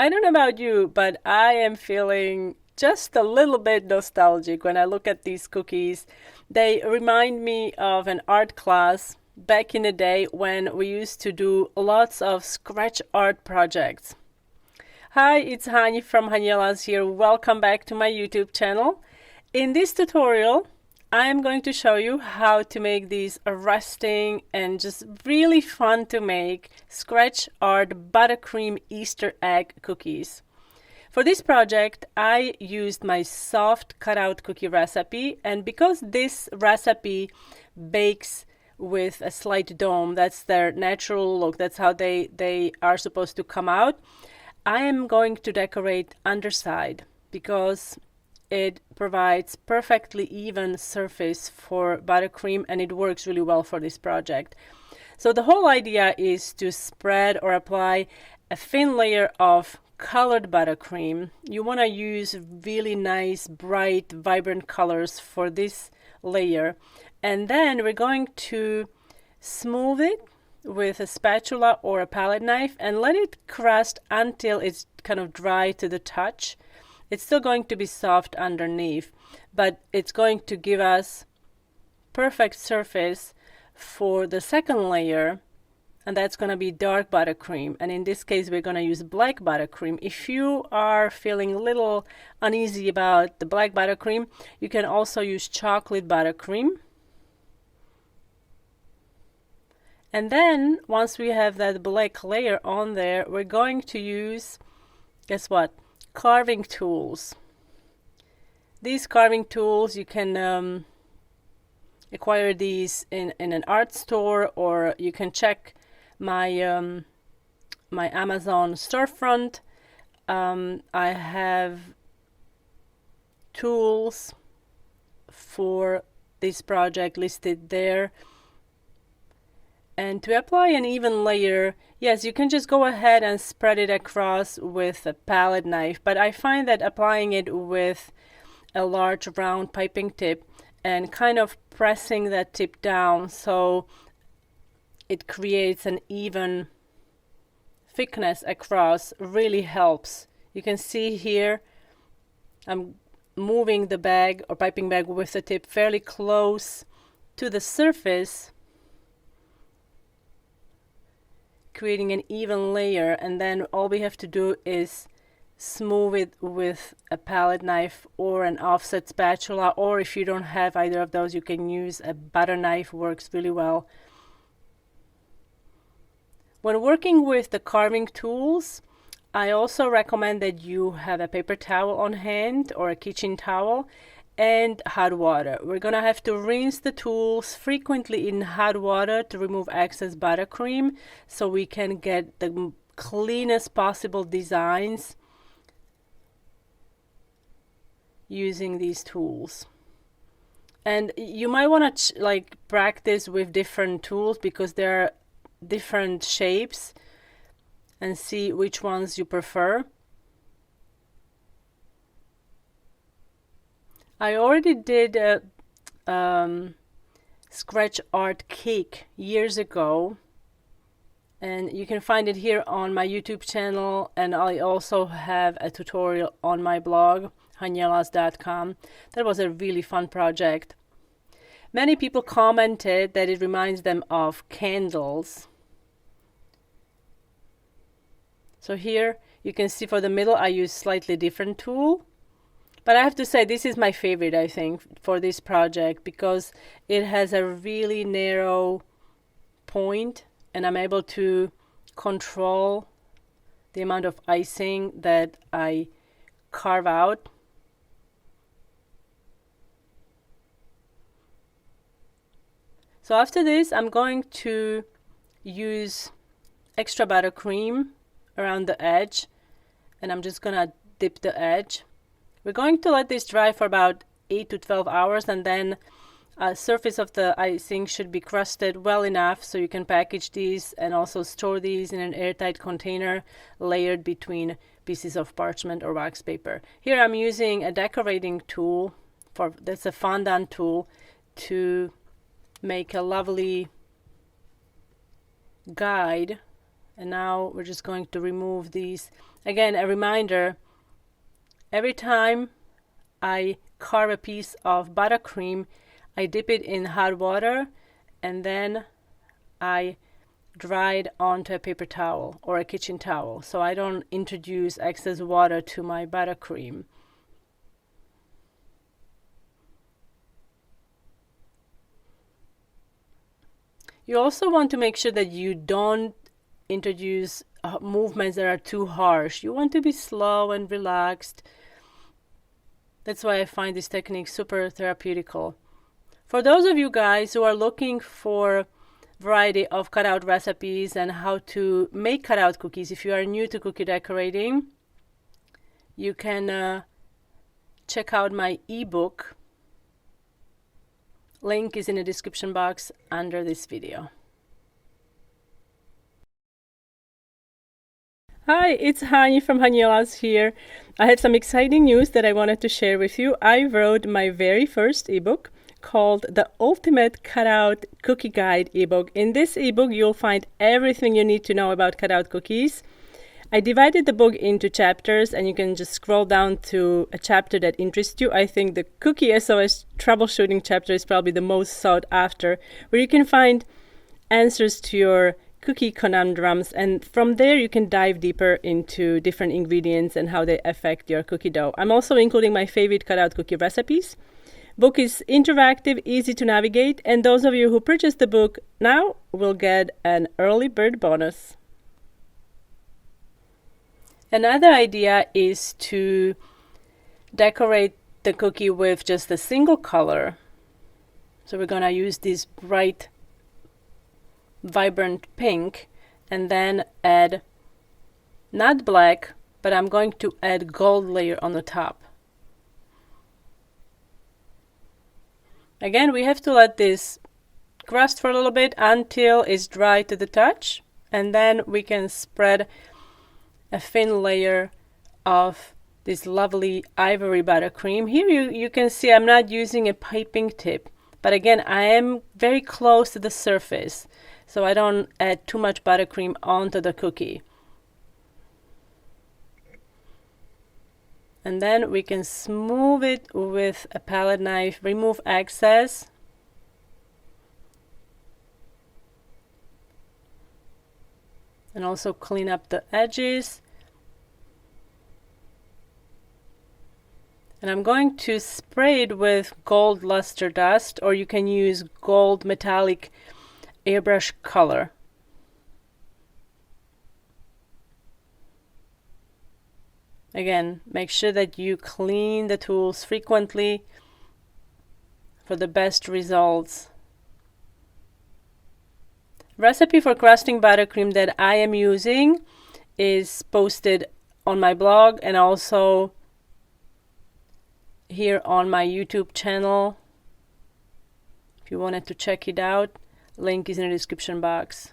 I don't know about you, but I am feeling just a little bit nostalgic when I look at these cookies. They remind me of an art class back in the day when we used to do lots of scratch art projects. Hi, it's Hani from Haniela's here. Welcome back to my YouTube channel. In this tutorial, I am going to show you how to make these arresting and just really fun to make scratch art buttercream Easter egg cookies. For this project, I used my soft cutout cookie recipe, and because this recipe bakes with a slight dome, that's their natural look, that's how they are supposed to come out, I am going to decorate underside because it provides perfectly even surface for buttercream and it works really well for this project. So the whole idea is to spread or apply a thin layer of colored buttercream. You want to use really nice, bright, vibrant colors for this layer. And then we're going to smooth it with a spatula or a palette knife and let it crust until it's kind of dry to the touch. It's still going to be soft underneath, but it's going to give us perfect surface for the second layer, and that's going to be dark buttercream. And in this case, we're going to use black buttercream. If you are feeling a little uneasy about the black buttercream, you can also use chocolate buttercream. And then once we have that black layer on there, we're going to use, guess what? Carving tools. These carving tools, you can acquire these in an art store, or you can check my my Amazon storefront. I have tools for this project listed there. And to apply an even layer, yes, you can just go ahead and spread it across with a palette knife, but I find that applying it with a large round piping tip and kind of pressing that tip down so it creates an even thickness across really helps. You can see here I'm moving the bag or piping bag with the tip fairly close to the surface, creating an even layer, and then all we have to do is smooth it with a palette knife or an offset spatula, or if you don't have either of those, you can use a butter knife, works really well. When working with the carving tools, I also recommend that you have a paper towel on hand or a kitchen towel and hot water. We're gonna have to rinse the tools frequently in hot water to remove excess buttercream so we can get the cleanest possible designs using these tools. And you might want to practice with different tools because there are different shapes and see which ones you prefer. I already did a scratch art cake years ago, and you can find it here on my YouTube channel, and I also have a tutorial on my blog, hanielas.com. That was a really fun project. Many people commented that it reminds them of candles. So here you can see for the middle I use slightly different tool. But I have to say, this is my favorite, I think, for this project because it has a really narrow point and I'm able to control the amount of icing that I carve out. So after this, I'm going to use extra buttercream around the edge, and I'm just gonna dip the edge. We're going to let this dry for about 8 to 12 hours, and then surface of the icing should be crusted well enough so you can package these and also store these in an airtight container layered between pieces of parchment or wax paper. Here I'm using a decorating tool, that's a fondant tool, to make a lovely guide. And now we're just going to remove these Again, a reminder, every time I carve a piece of buttercream, I dip it in hot water and then I dry it onto a paper towel or a kitchen towel so I don't introduce excess water to my buttercream. You also want to make sure that you don't introduce movements that are too harsh. You want to be slow and relaxed. That's why I find this technique super therapeutical. For those of you guys who are looking for variety of cutout recipes and how to make cutout cookies, if you are new to cookie decorating, you can check out my ebook. Link is in the description box under this video. Hi, it's Hani from Haniela's here. I have some exciting news that I wanted to share with you. I wrote my very first ebook called The Ultimate Cutout Cookie Guide ebook. In this ebook, you'll find everything you need to know about cutout cookies. I divided the book into chapters, and you can just scroll down to a chapter that interests you. I think the Cookie SOS troubleshooting chapter is probably the most sought after, where you can find answers to your cookie conundrums, and from there you can dive deeper into different ingredients and how they affect your cookie dough. I'm also including my favorite cutout cookie recipes. Book is interactive, easy to navigate, and those of you who purchase the book now will get an early bird bonus. Another idea is to decorate the cookie with just a single color. So we're going to use this bright, vibrant pink and then add not black, but I'm going to add gold layer on the top. Again, we have to let this crust for a little bit until it's dry to the touch, and then we can spread a thin layer of this lovely ivory buttercream. Here you can see I'm not using a piping tip, but again, I am very close to the surface, so I don't add too much buttercream onto the cookie. And then we can smooth it with a palette knife, remove excess. And also clean up the edges. And I'm going to spray it with gold luster dust, or you can use gold metallic airbrush color. Again, make sure that you clean the tools frequently for the best results. Recipe for crusting buttercream that I am using is posted on my blog and also here on my YouTube channel. If you wanted to check it out, link is in the description box.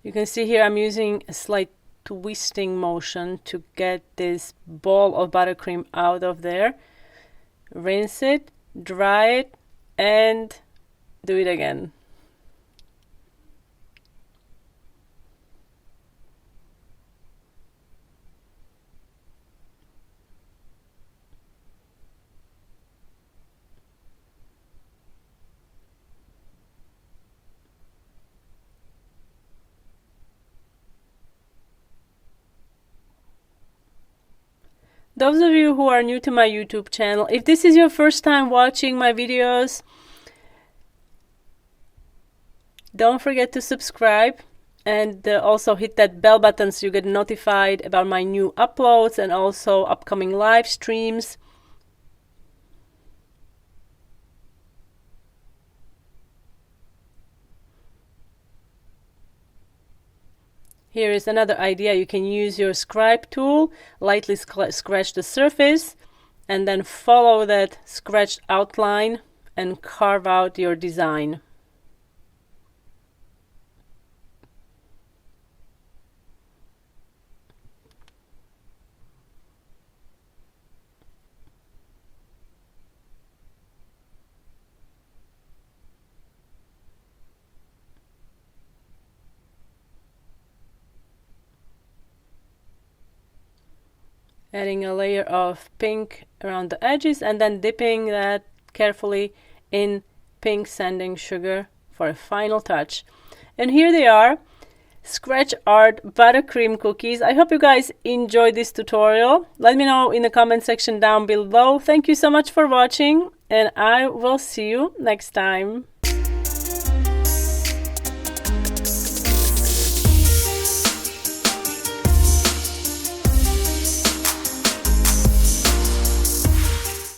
You can see here I'm using a slight twisting motion to get this ball of buttercream out of there. Rinse it, dry it, and do it again. Those of you who are new to my YouTube channel, if this is your first time watching my videos, don't forget to subscribe and also hit that bell button so you get notified about my new uploads and also upcoming live streams. Here is another idea. You can use your scribe tool, lightly scratch the surface, and then follow that scratched outline and carve out your design. adding a layer of pink around the edges and then dipping that carefully in pink sanding sugar for a final touch. And here they are, scratch art buttercream cookies. I hope you guys enjoyed this tutorial. Let me know in the comment section down below. Thank you so much for watching, and I will see you next time.